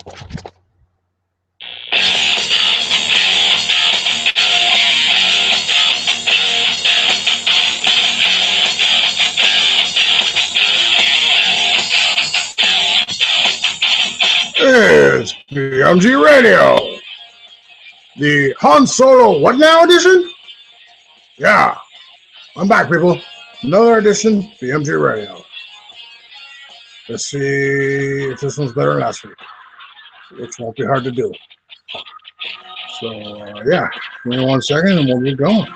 It's BMG Radio, the Han Solo What Now edition? Yeah, I'm back, people. Another edition, BMG Radio. Let's see if this one's better than last week, which won't be hard to do. So, yeah, give me 1 second and we'll get going.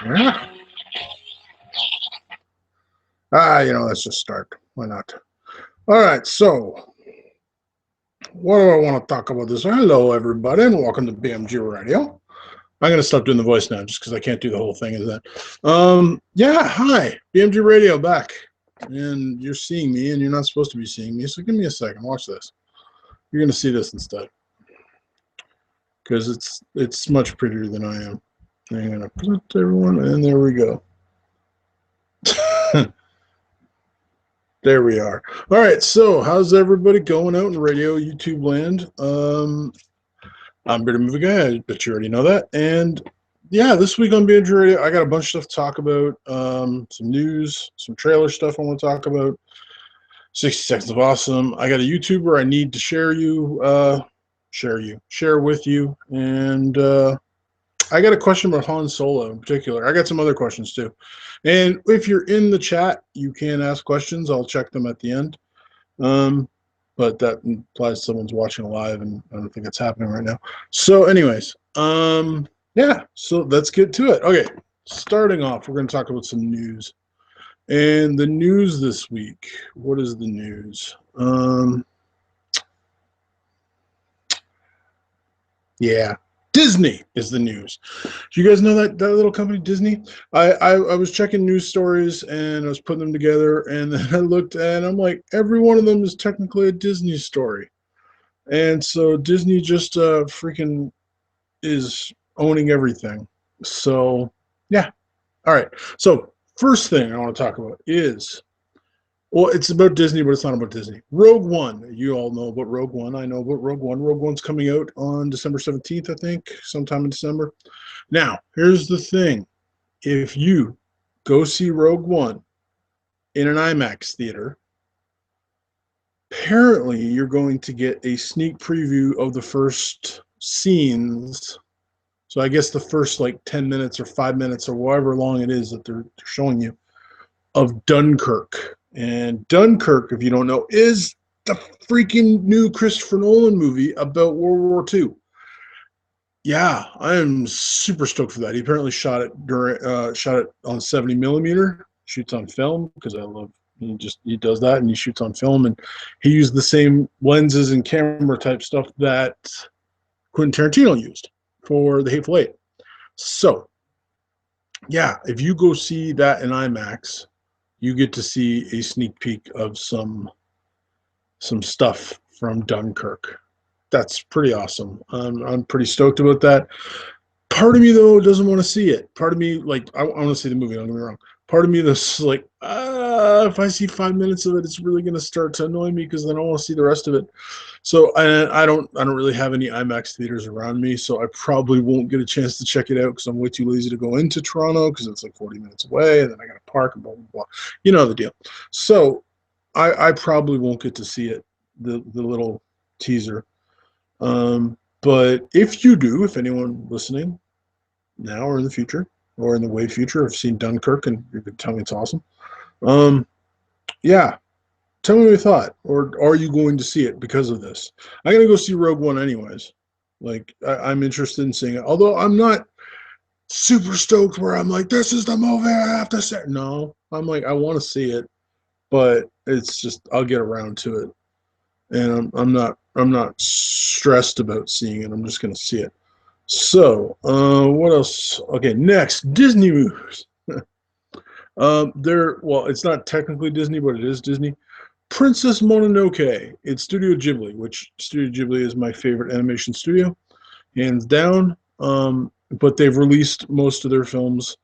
Yeah. Let's just start. Why not? All right, so what do I want to talk about this? Hello, everybody, and welcome to BMG Radio. I'm going to stop doing the voice now just because I can't do the whole thing of that. Hi, BMG Radio back. And you're seeing me, and you're not supposed to be seeing me, so give me a second. Watch this. You're going to see this instead because it's much prettier than I am. I'm going to present everyone, and there we go. There we are. All right, so how's everybody going out in radio, YouTube land? I'm Bearded Movie Guy. I bet you already know that. And yeah, this week on BMG Radio, I got a bunch of stuff to talk about. Some news, some trailer stuff I want to talk about. 60 Seconds of Awesome. I got a YouTuber I need to share with you. And I got a question about Han Solo in particular. I got some other questions too. And if you're in the chat, you can ask questions. I'll check them at the end. But that implies someone's watching live, and I don't think it's happening right now. So anyways, yeah, so let's get to it. Okay, starting off, we're going to talk about some news. And the news this week, what is the news? Yeah. Disney is the news. Do you guys know that little company, Disney? I was checking news stories and I was putting them together, and then I looked and I'm like, every one of them is technically a Disney story. And so Disney just freaking is owning everything. So, yeah. All right. So, first thing I want to talk about is, well, it's about Disney, but it's not about Disney. Rogue One. You all know about Rogue One. I know about Rogue One. Rogue One's coming out on December 17th, I think, sometime in December. Now, here's the thing. If you go see Rogue One in an IMAX theater, apparently you're going to get a sneak preview of the first scenes. So I guess the first, 10 minutes or 5 minutes or however long it is that they're showing you of Dunkirk. And Dunkirk, if you don't know, is the freaking new Christopher Nolan movie about World War II. Yeah, I am super stoked for that. He apparently shot it on 70 millimeter, shoots on film, because he does that, and he shoots on film, and he used the same lenses and camera type stuff that Quentin Tarantino used for The Hateful Eight. So, yeah, if you go see that in IMAX, you get to see a sneak peek of some stuff from Dunkirk. That's pretty awesome. I'm pretty stoked about that. Part of me, though, doesn't want to see it. Part of me, I want to see the movie, don't get me wrong. Part of me that's if I see 5 minutes of it, it's really going to start to annoy me because then I want to see the rest of it. So I don't really have any IMAX theaters around me, so I probably won't get a chance to check it out because I'm way too lazy to go into Toronto because it's 40 minutes away, and then I got to park and blah, blah, blah. You know the deal. So I probably won't get to see it, the little teaser. But if you do, if anyone listening now or in the future or in the way future have seen Dunkirk and you can tell me it's awesome, yeah, tell me what you thought, or are you going to see it because of this? I'm going to go see Rogue One anyways. I'm interested in seeing it, although I'm not super stoked where I'm like, this is the movie I have to see. No, I'm I want to see it, but it's just, I'll get around to it. And I'm not stressed about seeing it. I'm just going to see it. So, what else? Okay, next, Disney movies. It's not technically Disney, but it is Disney. Princess Mononoke. It's Studio Ghibli, which Studio Ghibli is my favorite animation studio, hands down. But they've released most of their films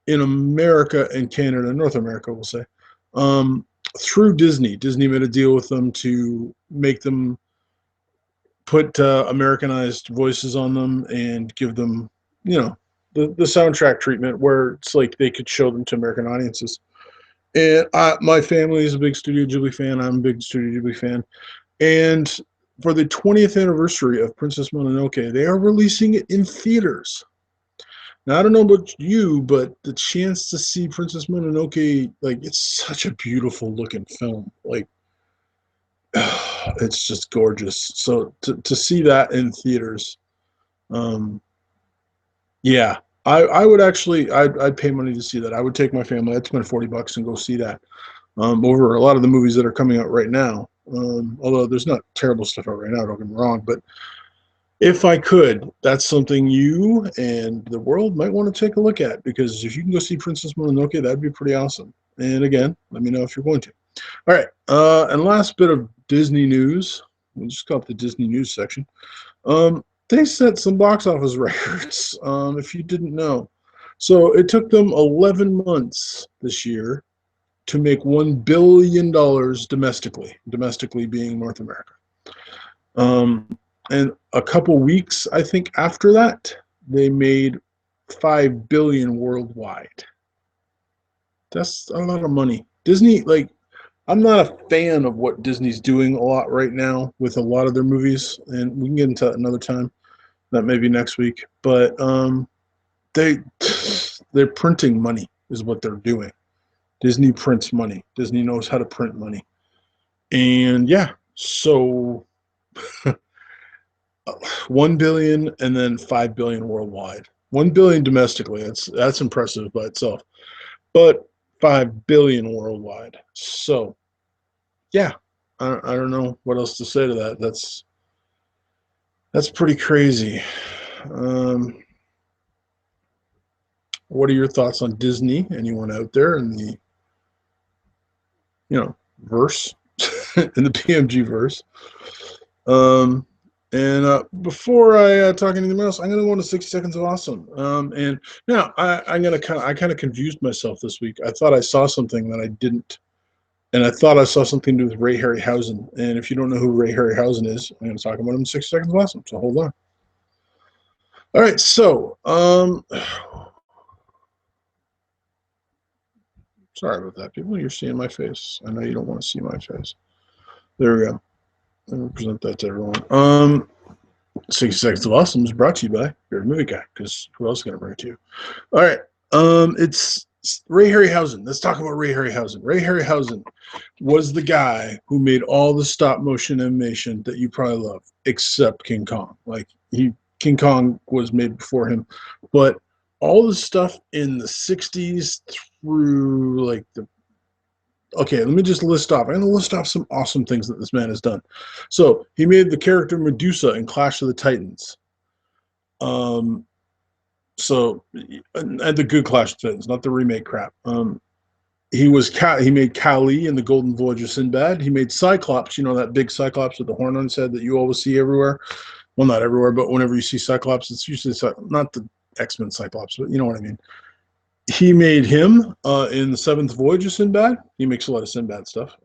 in America and Canada, North America, we'll say, through Disney. Disney made a deal with them to make them put Americanized voices on them and give them, the soundtrack treatment where it's like they could show them to American audiences. And my family is a big Studio Ghibli fan. I'm a big Studio Ghibli fan. And for the 20th anniversary of Princess Mononoke, they are releasing it in theaters. Now, I don't know about you, but the chance to see Princess Mononoke, like, it's such a beautiful looking film. Like, it's just gorgeous. So to see that in theaters, yeah, I would actually, I'd pay money to see that. I would take my family. I'd spend $40 and go see that. Over a lot of the movies that are coming out right now. Although there's not terrible stuff out right now, don't get me wrong, but if I could, that's something you and the world might want to take a look at, because if you can go see Princess Mononoke, that'd be pretty awesome. And again, let me know if you're going to. All right, and last bit of Disney news. We'll just call it the Disney news section. They set some box office records, if you didn't know. So it took them 11 months this year to make $1 billion domestically being North America. And a couple weeks, I think, after that, they made $5 billion worldwide. That's a lot of money. Disney, like, I'm not a fan of what Disney's doing a lot right now with a lot of their movies, and we can get into that another time. That may be next week. But they're printing money is what they're doing. Disney prints money. Disney knows how to print money. And yeah, so 1 billion and then 5 billion worldwide. 1 billion domestically. That's impressive by itself. But 5 billion worldwide. So yeah, I don't know what else to say to that. That's pretty crazy. What are your thoughts on Disney? Anyone out there in the verse, in the BMG verse? And before I talk anything else, I'm going to go into 60 Seconds of Awesome. And now I kind of confused myself this week. I thought I saw something that I didn't, and I thought I saw something to do with Ray Harryhausen. And if you don't know who Ray Harryhausen is, I'm going to talk about him in 60 Seconds of Awesome. So hold on. All right, so sorry about that, people. You're seeing my face. I know you don't want to see my face. There we go. Let me present that to everyone. 60 Seconds of Awesome is brought to you by You're a Movie Guy, because who else is going to bring it to you? All right. It's Ray Harryhausen. Let's talk about Ray Harryhausen. Ray Harryhausen was the guy who made all the stop motion animation that you probably love, except King Kong. Like, King Kong was made before him, but all the stuff in the 60s through like okay, let me just list off. I'm going to list off some awesome things that this man has done. So he made the character Medusa in Clash of the Titans. And the good Clash of the Titans, not the remake crap. He made Kali in the Golden Voyage of Sinbad. He made Cyclops, that big Cyclops with the horn on his head that you always see everywhere. Well, not everywhere, but whenever you see Cyclops, it's usually not the X-Men Cyclops, but you know what I mean. He made him in the Seventh Voyage of Sinbad. He makes a lot of Sinbad stuff.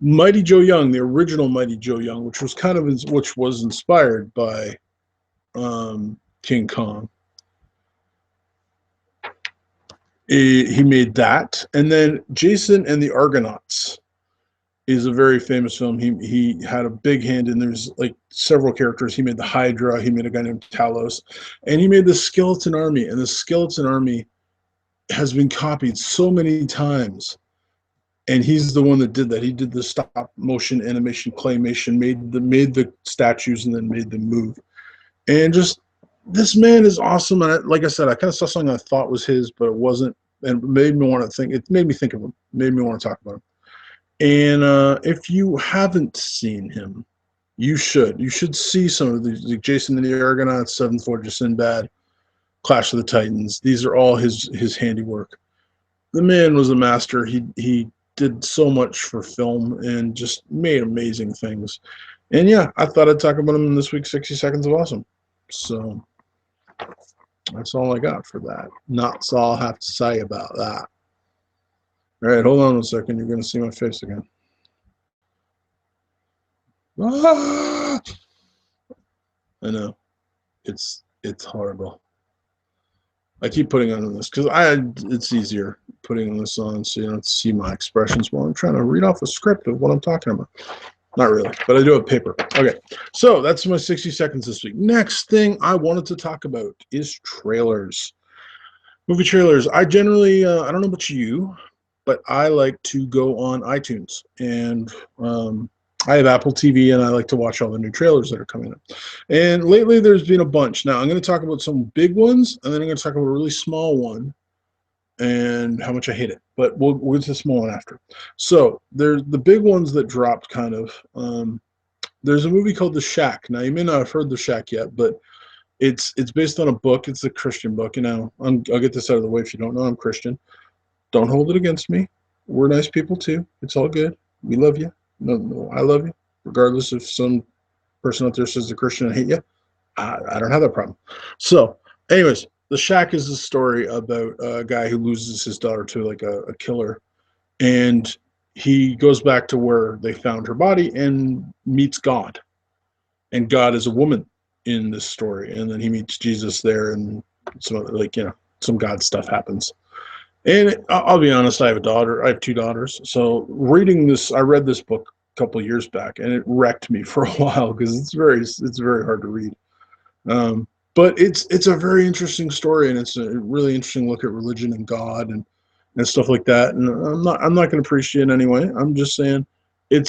Mighty Joe Young, the original Mighty Joe Young, which was inspired by King Kong. He made that, and then Jason and the Argonauts is a very famous film. He had a big hand in. There's like several characters. He made the Hydra. He made a guy named Talos, and he made the Skeleton Army. And the Skeleton Army has been copied so many times, and he's the one that did that. He did the stop motion animation claymation, made the statues, and then made them move. And just this man is awesome. And like I said, I kind of saw something I thought was his, but it wasn't, and it made me want to think. It made me think of him. Made me want to talk about him. And if you haven't seen him, you should. You should see some of these, like Jason and the Argonauts, Seventh Voyage of Sinbad, Clash of the Titans. These are all his handiwork. The man was a master. He did so much for film and just made amazing things. And yeah, I thought I'd talk about him in this week's 60 Seconds of Awesome. So that's all I got for that. That's all I have to say about that. All right, hold on a second. You're going to see my face again. Ah! I know. It's horrible. I keep putting on this because it's easier putting this on so you don't see my expressions while I'm trying to read off a script of what I'm talking about. Not really, but I do have paper. Okay, so that's my 60 seconds this week. Next thing I wanted to talk about is trailers. Movie trailers. I generally, I don't know about you, but I like to go on iTunes, and I have Apple TV, and I like to watch all the new trailers that are coming up. And lately, there's been a bunch. Now, I'm going to talk about some big ones, and then I'm going to talk about a really small one and how much I hate it. But we'll get to the small one after. So there's the big ones that dropped kind of. There's a movie called The Shack. Now, you may not have heard The Shack yet, but it's based on a book. It's a Christian book. I'll get this out of the way if you don't know I'm Christian. Don't hold it against me. We're nice people too. It's all good. We love you. No, I love you. Regardless if some person out there says they're Christian and hate you, I don't have that problem. So, anyways, The Shack is a story about a guy who loses his daughter to like a killer, and he goes back to where they found her body and meets God. And God is a woman in this story, and then he meets Jesus there, and some some God stuff happens. And I'll be honest, I have a daughter. I have two daughters. So reading this, I read this book a couple of years back, and it wrecked me for a while because it's very hard to read. But it's a very interesting story, and it's a really interesting look at religion and God and stuff like that. And I'm not going to preach it in any way. I'm just saying it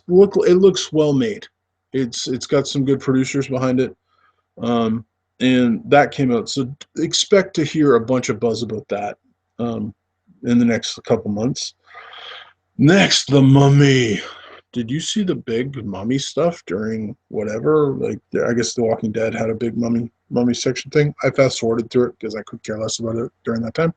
looks well made. It's got some good producers behind it. And that came out. So expect to hear a bunch of buzz about that in the next couple months. Next, The Mummy. Did you see the big mummy stuff during whatever? Like, I guess The Walking Dead had a big mummy section thing. I fast forwarded through it because I could care less about it during that time.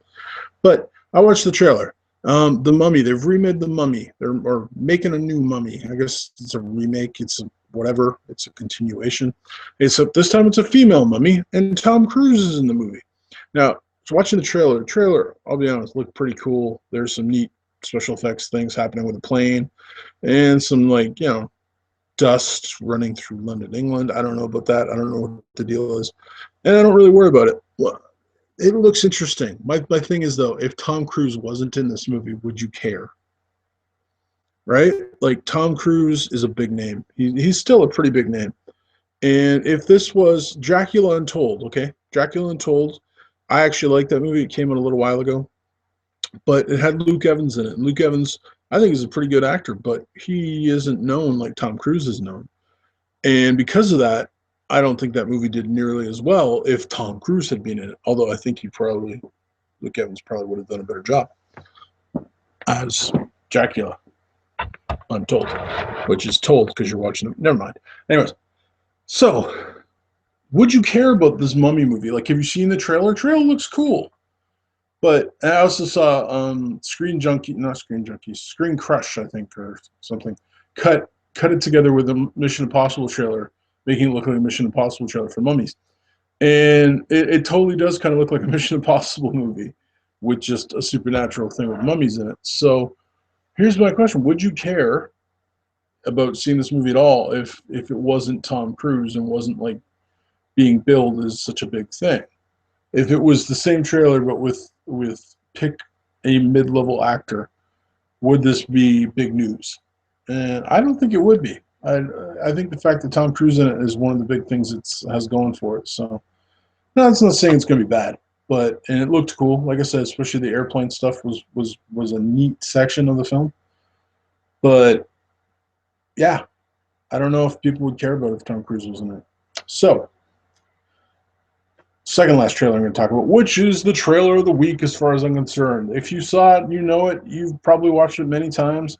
But I watched the trailer. The Mummy. They've remade The Mummy. They're making a new Mummy. I guess it's a remake. It's whatever. It's a continuation. Except this time it's a female mummy, and Tom Cruise is in the movie. Now, watching the trailer, I'll be honest, looked pretty cool. There's some neat special effects things happening with the plane, and some dust running through London, England. I don't know about that. I don't know what the deal is, and I don't really worry about it. Well, it looks interesting. My thing is though, if Tom Cruise wasn't in this movie, would you care? Right? Like Tom Cruise is a big name. He's still a pretty big name. And if this was Dracula Untold, okay, Dracula Untold, I actually like that movie. It came out a little while ago, but it had Luke Evans in it. And Luke Evans, I think, is a pretty good actor, but he isn't known like Tom Cruise is known. And because of that, I don't think that movie did nearly as well if Tom Cruise had been in it. Although I think Luke Evans probably would have done a better job as Dracula Untold, which is told because you're watching it. Never mind. Anyways, so would you care about this Mummy movie? Like, have you seen the trailer? Trailer looks cool. But I also saw Screen Crush, I think, or something, cut it together with a Mission Impossible trailer, making it look like a Mission Impossible trailer for mummies. And it totally does kind of look like a Mission Impossible movie with just a supernatural thing with mummies in it. So here's my question. Would you care about seeing this movie at all if it wasn't Tom Cruise and wasn't like being billed as such a big thing? If it was the same trailer but with pick a mid-level actor, would this be big news? And I don't think it would be. I think the fact that Tom Cruise in it is one of the big things it has going for it. So, no, it's not saying it's going to be bad, and it looked cool. Like I said, especially the airplane stuff was a neat section of the film. But yeah, I don't know if people would care about it if Tom Cruise was in it. So, second last trailer I'm going to talk about, which is the trailer of the week as far as I'm concerned. If you saw it, you know it. You've probably watched it many times.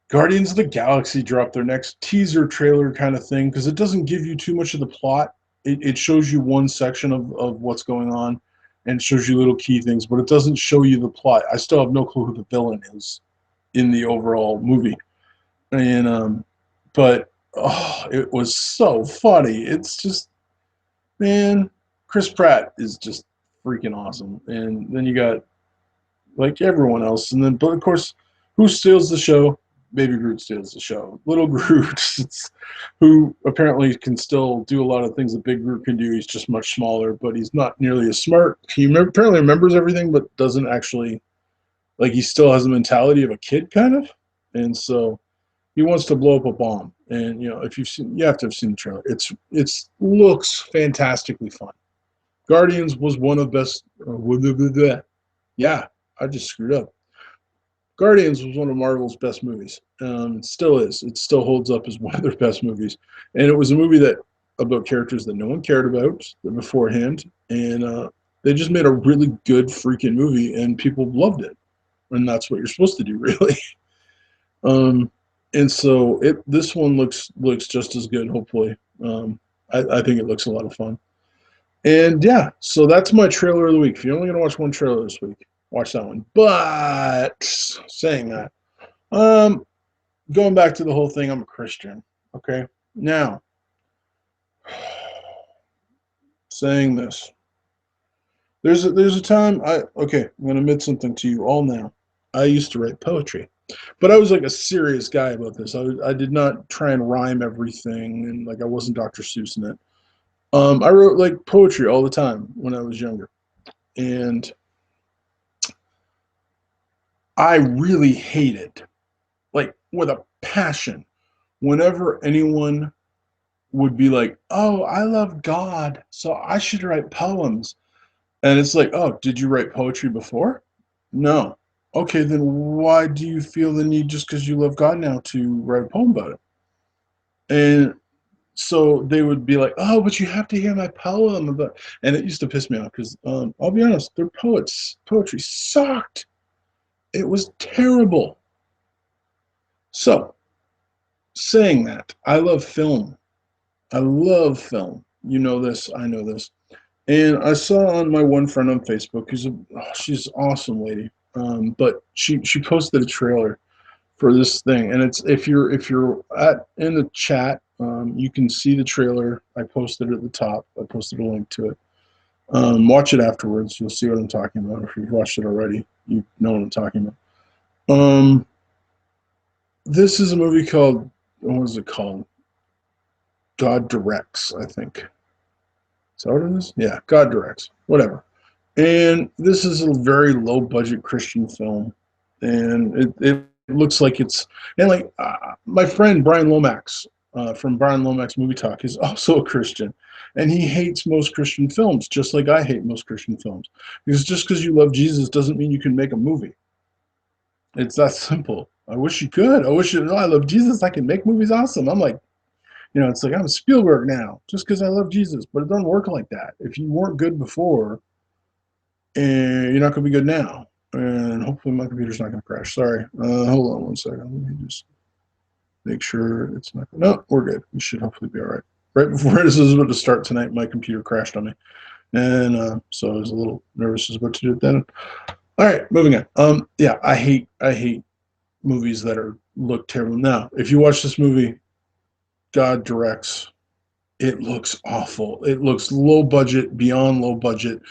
Guardians of the Galaxy dropped their next teaser trailer kind of thing because it doesn't give you too much of the plot. It shows you one section of what's going on and shows you little key things, but it doesn't show you the plot. I still have no clue who the villain is in the overall movie. And but it was so funny. It's just, man, Chris Pratt is just freaking awesome. And then you got like everyone else. And then, but of course, who steals the show? Baby Groot steals the show. Little Groot, who apparently can still do a lot of things that Big Groot can do. He's just much smaller, but he's not nearly as smart. He apparently remembers everything, but doesn't actually, like, he still has the mentality of a kid, kind of. And so he wants to blow up a bomb. And, you know, if you've seen, you have to have seen the trailer. It's looks fantastically fun. Guardians was one of the best. Yeah, I just screwed up. Guardians was one of Marvel's best movies. It still is. It still holds up as one of their best movies. And it was a movie that about characters that no one cared about beforehand, and they just made a really good freaking movie, and people loved it. And that's what you're supposed to do, really. And so this one looks just as good. Hopefully, I think it looks a lot of fun. And yeah, so that's my trailer of the week. If you're only going to watch one trailer this week, watch that one. But saying that, going back to the whole thing, I'm a Christian. Okay, now saying this, there's a time I'm going to admit something to you all now. I used to write poetry, but I was like a serious guy about this. I did not try and rhyme everything, and like I wasn't Dr. Seuss in it. I wrote like poetry all the time when I was younger, and I really hated, like with a passion, whenever anyone would be like, "Oh, I love God, so I should write poems," and it's like, "Oh, did you write poetry before?" No. Okay, then why do you feel the need just because you love God now to write a poem about it? And so they would be like, "Oh, but you have to hear my poem about," and it used to piss me off because I'll be honest, their poetry sucked. It was terrible. So, saying that, I love film. I love film. You know this, I know this. And I saw on my one friend on Facebook, she's an awesome lady, but she posted a trailer for this thing, and it's if you're in the chat, you can see the trailer. I posted it at the top. I posted a link to it. Watch it afterwards. You'll see what I'm talking about. If you've watched it already, you know what I'm talking about. This is a movie called, what was it called? God Directs, I think. Is that what it is? Yeah, God Directs. Whatever. And this is a very low budget Christian film, and it looks like it's, and like my friend Brian Lomax from Brian Lomax Movie Talk is also a Christian, and he hates most Christian films, just like I hate most Christian films. Because just because you love Jesus doesn't mean you can make a movie. It's that simple. I wish you could. I wish you know I love Jesus. I can make movies awesome. I'm like, it's like I'm Spielberg now, just because I love Jesus. But it doesn't work like that. If you weren't good before, and you're not going to be good now. And hopefully my computer's not going to crash. Sorry. Hold on one second. Let me just make sure it's not. No, we're good. We should hopefully be all right. Right before this was about to start tonight, my computer crashed on me, and so I was a little nervous as about to do it then. All right, moving on. Yeah, I hate movies that look terrible. Now, if you watch this movie, God Directs, it looks awful. It looks low budget, beyond low budget.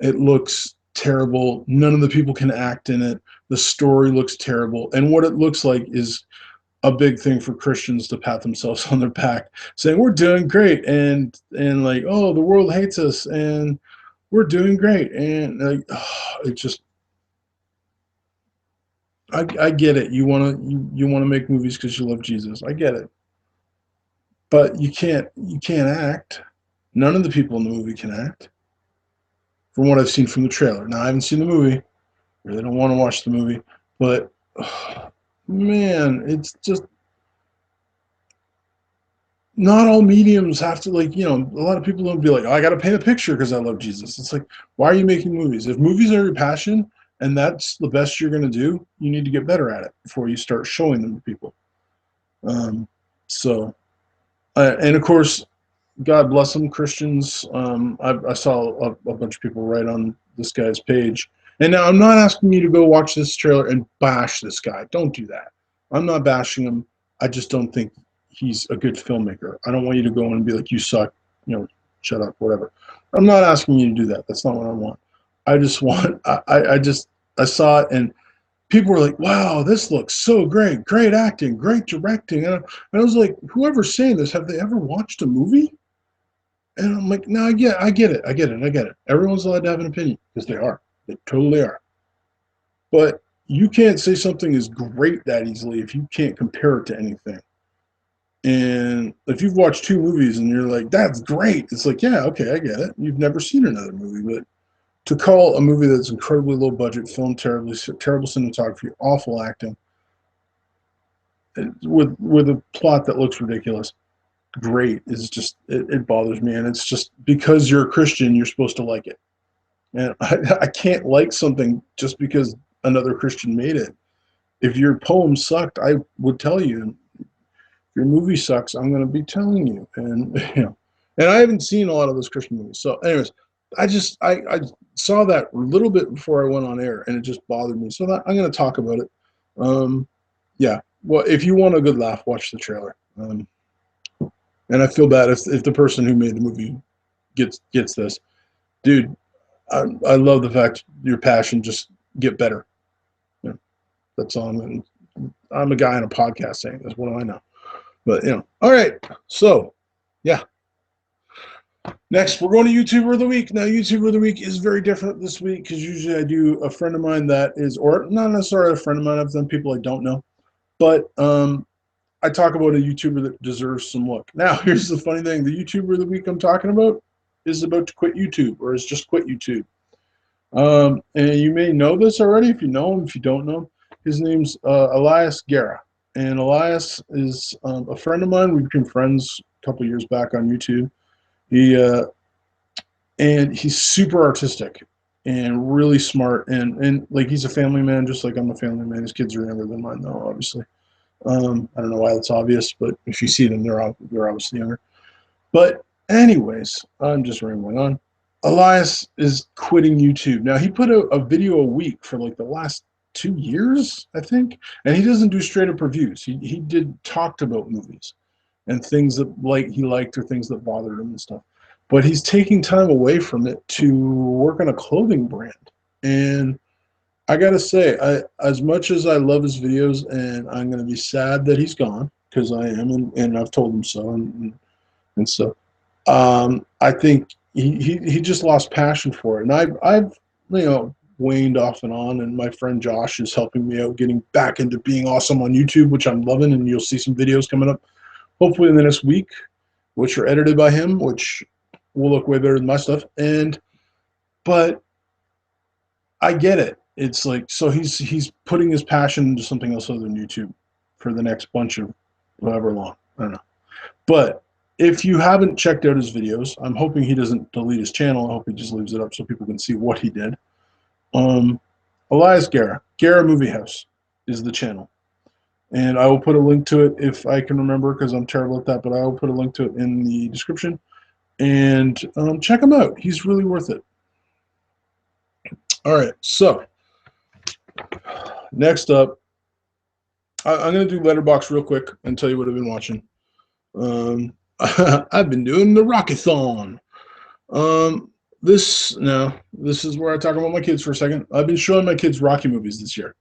It looks terrible. None of the people can act in it. The story looks terrible. And what it looks like is a big thing for Christians to pat themselves on their back, saying we're doing great, and like, oh, the world hates us, and we're doing great, and like, it just, I get it. You wanna make movies because you love Jesus. I get it, but you can't act. None of the people in the movie can act, from what I've seen from the trailer. Now I haven't seen the movie. Really don't want to watch the movie, but man, it's just not all mediums have to, like, a lot of people don't be like, oh, I got to paint a picture because I love Jesus. It's like, why are you making movies? If movies are your passion and that's the best you're going to do, you need to get better at it before you start showing them to people. So, and of course, God bless them, Christians. I saw a bunch of people write on this guy's page. And now I'm not asking you to go watch this trailer and bash this guy. Don't do that. I'm not bashing him. I just don't think he's a good filmmaker. I don't want you to go in and be like, you suck, shut up, whatever. I'm not asking you to do that. That's not what I want. I just want, I just, I saw it, and people were like, wow, this looks so great. Great acting, great directing. And I was like, whoever's saying this, have they ever watched a movie? And I'm like, no, I get it. Everyone's allowed to have an opinion, because they are. They totally are. But you can't say something is great that easily if you can't compare it to anything. And if you've watched 2 movies and you're like, that's great, it's like, yeah, okay, I get it. You've never seen another movie. But to call a movie that's incredibly low budget, filmed terribly, terrible cinematography, awful acting, with a plot that looks ridiculous, great, is just, it bothers me. And it's just because you're a Christian, you're supposed to like it. And I can't like something just because another Christian made it. If your poem sucked, I would tell you. If your movie sucks, I'm going to be telling you. And and I haven't seen a lot of those Christian movies. So, anyways, I saw that a little bit before I went on air, and it just bothered me. So I'm going to talk about it. Yeah. Well, if you want a good laugh, watch the trailer. And I feel bad if the person who made the movie gets this, dude. I love the fact your passion, just get better. That's all. I'm a guy on a podcast saying this. What do I know? But all right. So, yeah. Next, we're going to YouTuber of the Week. Now, YouTuber of the Week is very different this week, because usually I do a friend of mine that is, or not necessarily a friend of mine. I've done people I don't know, but I talk about a YouTuber that deserves some look. Now, here's the funny thing: the YouTuber of the Week I'm talking about is about to quit YouTube, or has just quit YouTube. And you may know this already if you know him. If you don't know him, his name's Elias Guerra. And Elias is a friend of mine. We became friends a couple years back on YouTube. And he's super artistic and really smart. And like, he's a family man, just like I'm a family man. His kids are younger than mine, though, obviously. I don't know why that's obvious, but if you see them, they're obviously younger. But anyways, I'm just rambling on. Elias is quitting YouTube. Now, he put a video a week for like the last 2 years, I think. And he doesn't do straight up reviews. He talked about movies and things that he liked, or things that bothered him and stuff. But he's taking time away from it to work on a clothing brand. And I gotta say, as much as I love his videos, and I'm gonna be sad that he's gone, because I am, and I've told him so, and so I think he just lost passion for it. And I've waned off and on, and my friend Josh is helping me out getting back into being awesome on YouTube, which I'm loving. And you'll see some videos coming up hopefully in the next week, which are edited by him, which will look way better than my stuff. But I get it. It's like, so he's putting his passion into something else other than YouTube for the next bunch of however long. I don't know. But if you haven't checked out his videos, I'm hoping he doesn't delete his channel. I hope he just leaves it up so people can see what he did. Elias Guerra Movie House is the channel. And I will put a link to it if I can remember, because I'm terrible at that, but I will put a link to it in the description. And check him out. He's really worth it. All right, so next up, I'm going to do Letterboxd real quick and tell you what I've been watching. I've been doing the Rockython. This is where I talk about my kids for a second. I've been showing my kids Rocky movies this year.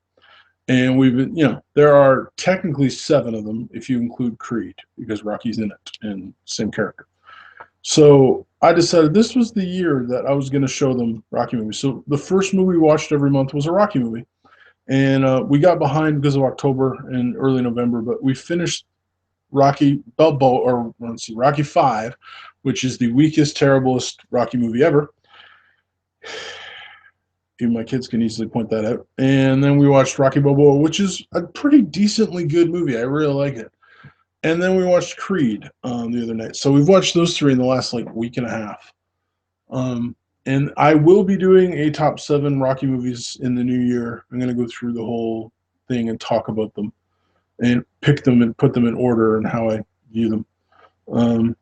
And we've been, there are technically 7 of them if you include Creed, because Rocky's in it and same character. So I decided this was the year that I was going to show them Rocky movies. So the first movie we watched every month was a Rocky movie. And we got behind because of October and early November, but we finished Rocky 5, which is the weakest, terriblest Rocky movie ever. Even my kids can easily point that out. And then we watched Rocky Balboa, which is a pretty decently good movie. I really like it. And then we watched Creed the other night. So we've watched those 3 in the last week and a half. And I will be doing a top 7 Rocky movies in the new year. I'm going to go through the whole thing and talk about them and pick them and put them in order and how I view them.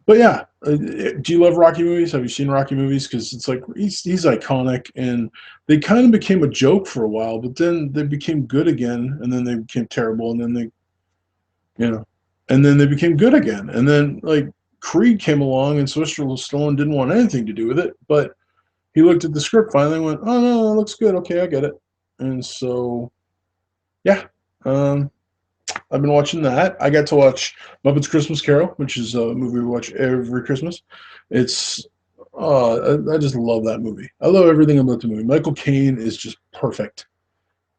But yeah, do you love Rocky movies? Have you seen Rocky movies? Because it's like he's iconic, and they kind of became a joke for a while, but then they became good again, and then they became terrible, and then they became good again, and then Creed came along, and Sylvester Stallone didn't want anything to do with it, but he looked at the script finally and went, "Oh no, it looks good. Okay, I get it." And so, yeah, I've been watching that. I got to watch Muppets Christmas Carol, which is a movie we watch every Christmas. It's I just love that movie. I love everything about the movie. Michael Caine is just perfect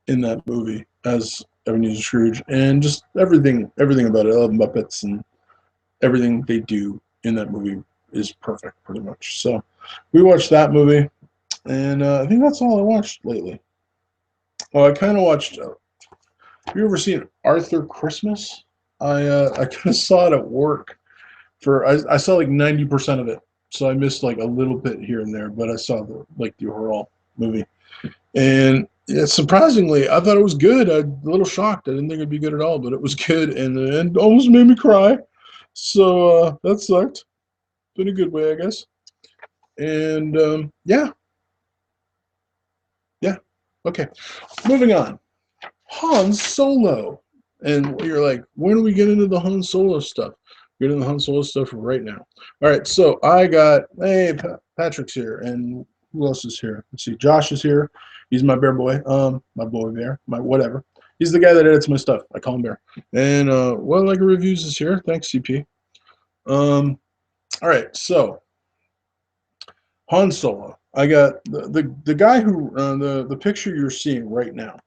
in that movie as Ebenezer Scrooge, and just everything about it. I love Muppets, and everything they do in that movie is perfect, pretty much. So we watched that movie, and I think that's all I watched lately. Well, I kind of watched. Have you ever seen Arthur Christmas? I kind of saw it at work. I saw like 90% of it, so I missed like a little bit here and there, but I saw the overall movie. And yeah, surprisingly, I thought it was good. I'm a little shocked. I didn't think it'd be good at all, but it was good, and the end almost made me cry. So that sucked, but in a good way, I guess. And yeah, yeah. Okay, moving on. Han Solo, and you're like, when do we get into the Han Solo stuff? Get into the Han Solo stuff right now. All right, so I got Patrick's here, and who else is here? Let's see, Josh is here. He's my bear boy, my boy bear, my whatever. He's the guy that edits my stuff. I call him Bear. And Well Like Reviews is here. Thanks, CP. All right, so Han Solo. I got the guy who the picture you're seeing right now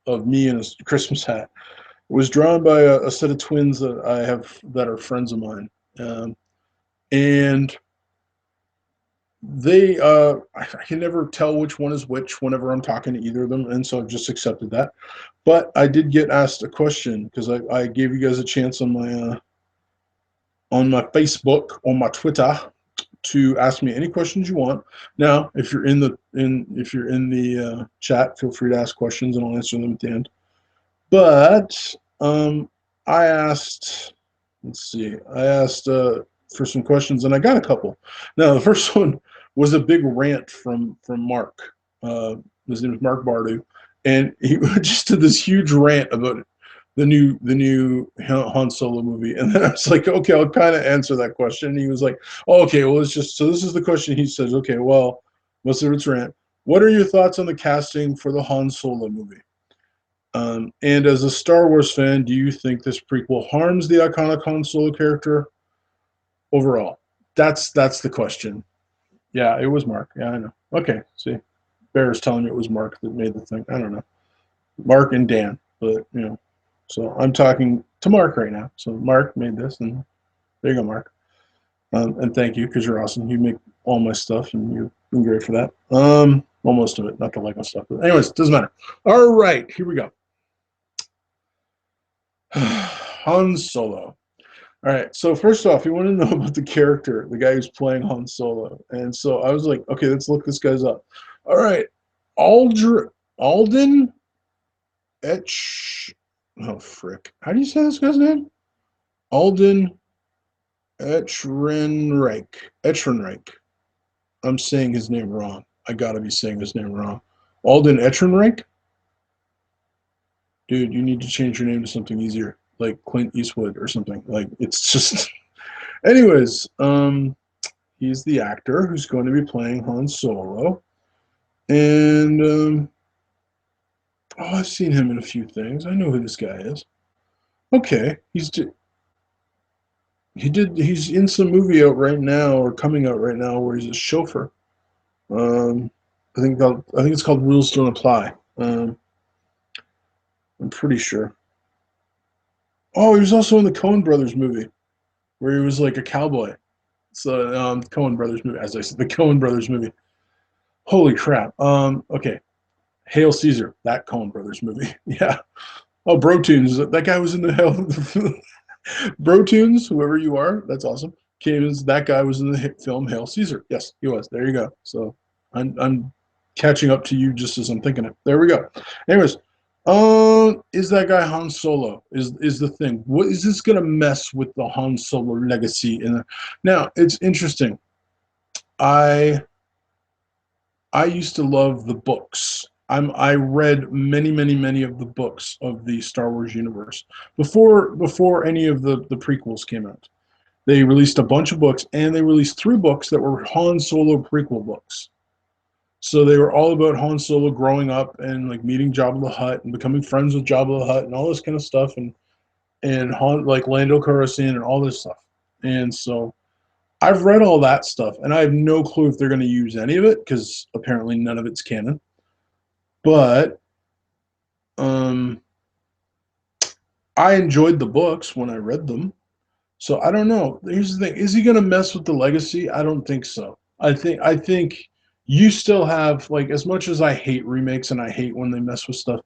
of me in a Christmas hat was drawn by a set of twins that I have that are friends of mine, and they I can never tell which one is which whenever I'm talking to either of them, and so I've just accepted that. But I did get asked a question because I gave you guys a chance on my Facebook, on my Twitter, to ask me any questions you want. Now, if you're in the chat, feel free to ask questions and I'll answer them at the end. But I asked, let's see, I asked for some questions and I got a couple. Now, the first one was a big rant from Mark. His name is Mark Bardu, and he just did this huge rant about the new Han Solo movie. And then I was like, okay, I'll kind of answer that question. And he was like, oh, okay, well, it's just, so this is the question. He says, okay, well, most of it's rant. What are your thoughts on the casting for the Han Solo movie? And as a Star Wars fan, do you think this prequel harms the iconic Han Solo character overall? That's the question. Yeah, it was Mark. Yeah, I know. Okay, see, Bear is telling me it was Mark that made the thing. I don't know. Mark and Dan, but so I'm talking to Mark right now. So Mark made this, and there you go, Mark. And thank you, because you're awesome. You make all my stuff, and you've been great for that. Well, most of it, not the Lego stuff. But anyways, doesn't matter. All right, here we go. Han Solo. All right, so first off, you want to know about the character, the guy who's playing Han Solo. And so I was like, okay, let's look this guy's up. All right, Alden Etch. Oh, frick. How do you say this guy's name? Alden Ehrenreich. Ehrenreich. I'm saying his name wrong. I gotta be saying his name wrong. Alden Ehrenreich? Dude, you need to change your name to something easier, like Clint Eastwood or something. Like, it's just. Anyways, he's the actor who's going to be playing Han Solo. And, I've seen him in a few things. I know who this guy is. Okay, he's in some movie out right now, or coming out right now, where he's a chauffeur. I think it's called Rules Don't Apply. I'm pretty sure. Oh, he was also in the Coen Brothers movie, where he was like a cowboy. So Coen Brothers movie, as I said, the Coen Brothers movie. Holy crap. Okay, Hail Caesar, that Coen Brothers movie. Yeah. Oh, Bro Tunes, that guy was in the Hell. Bro Tunes, whoever you are, that's awesome. That guy was in the film Hail Caesar. Yes, he was. There you go. So I'm catching up to you just as I'm thinking it. There we go. Anyways, is that guy Han Solo? Is the thing? What is this gonna mess with the Han Solo legacy? Now it's interesting. I used to love the books. I read many of the books of the Star Wars universe before any of the prequels came out. They released a bunch of books, and they released 3 books that were Han Solo prequel books. So they were all about Han Solo growing up and like meeting Jabba the Hutt and becoming friends with Jabba the Hutt and all this kind of stuff, and Han, like Lando Calrissian and all this stuff. And so I've read all that stuff, and I have no clue if they're going to use any of it because apparently none of it's canon. But I enjoyed the books when I read them. So I don't know. Here's the thing: is he going to mess with the legacy? I don't think so. I think you still have, like, as much as I hate remakes and I hate when they mess with stuff,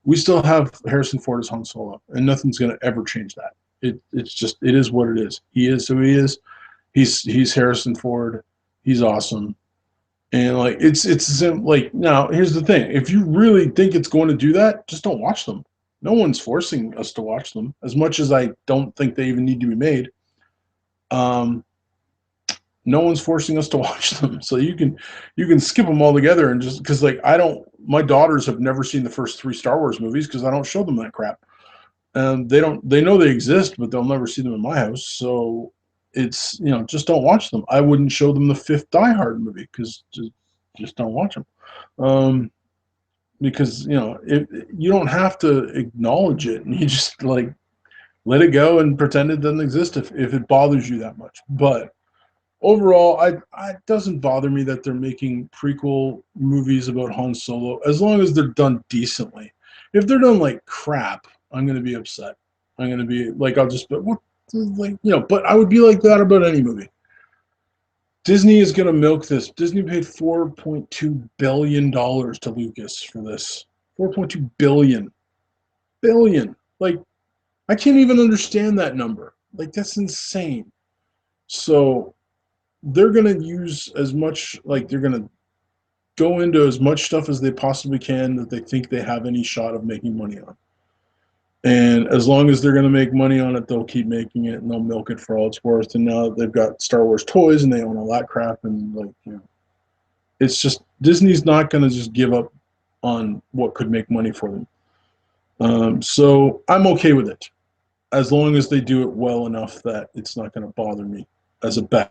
we still have Harrison Ford as Han Solo, and nothing's going to ever change that. It's just, it is what it is. He is who he is. He's Harrison Ford. He's awesome. And like it's like, now here's the thing: if you really think it's going to do that, just don't watch them. No one's forcing us to watch them. As much as I don't think they even need to be made, um, no one's forcing us to watch them. So you can skip them all together, and just because, like, I don't. My daughters have never seen the first 3 Star Wars movies because I don't show them that crap. They don't. They know they exist, but they'll never see them in my house. So it's, just don't watch them. I wouldn't show them the 5th Die Hard movie because just don't watch them. Because you don't have to acknowledge it, and you just, like, let it go and pretend it doesn't exist if it bothers you that much. But overall, it doesn't bother me that they're making prequel movies about Han Solo, as long as they're done decently. If they're done like crap, I'm going to be upset. I'm going to be like, I'll just, but what, like, but I would be like that about any movie. Disney is going to milk this. Disney paid $4.2 billion to Lucas for this. 4.2 billion. Billion. Like, I can't even understand that number. Like, that's insane. So they're going to use as much, like, they're going to go into as much stuff as they possibly can that they think they have any shot of making money on. And as long as they're going to make money on it, they'll keep making it, and they'll milk it for all it's worth. And now they've got Star Wars toys, and they own all that crap. And, like, it's just, Disney's not going to just give up on what could make money for them. So I'm okay with it, as long as they do it well enough that it's not going to bother me as a bad